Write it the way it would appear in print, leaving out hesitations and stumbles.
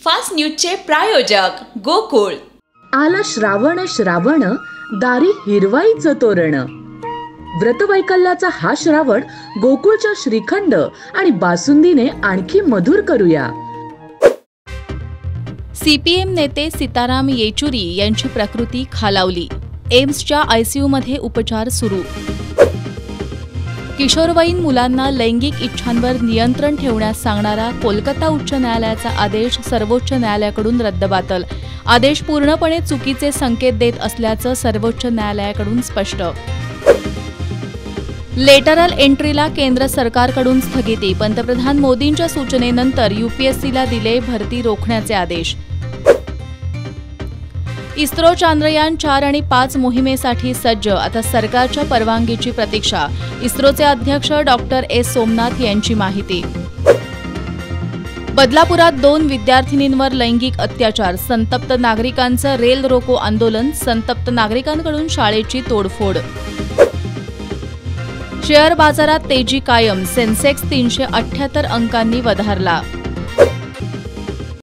Fast न्यूजचे प्रायोजक गोकुळ। आला श्रावण श्रावण दारी हिरवाईचं तोरण। व्रतवैकल्याचा हा श्रावण गोकुळच्या श्रीखंड आणि बासुंदीने आणखी मधुर करूया। सीपीएम नेते सीताराम येचुरी यांची प्रकृती खालावली। एम्सच्या आयसीयू मध्ये उपचार सुरू। किशोरवयीन मुलांना लैंगिक इच्छांवर नियंत्रण ठेवण्यास सांगणारा कोलकाता उच्च न्यायालयाचा आदेश सर्वोच्च न्यायालयाकडून रद्दबातल। आदेश पूर्णपणे चुकीचे संकेत देत असल्याचं सर्वोच्च न्यायालयाकडून स्पष्ट। लेटरल एंट्रीला केंद्र सरकारकडून स्थगिती। पंतप्रधान मोदींच्या सूचनेनंतर यूपीएससीला दिले भरती रोखण्याचे आदेश। इस्रो चांद्रयान 4 आणि 5 मोहिमेसाठी सज्ज। आता सरकारच्या परवानगीची प्रतीक्षा। इस्रोचे अध्यक्ष डॉक्टर एस सोमनाथ यांची माहिती। बदलापुरात 2 विद्यार्थिनींवर लैंगिक अत्याचार। संतप्त नागरिकांचं रेल रोको आंदोलन। संतप्त नागरिकांकडून शाळेची तोडफोड। शेअर बाजारात तेजी कायम। सेन्सेक्स 378 अंकांनी वधारला।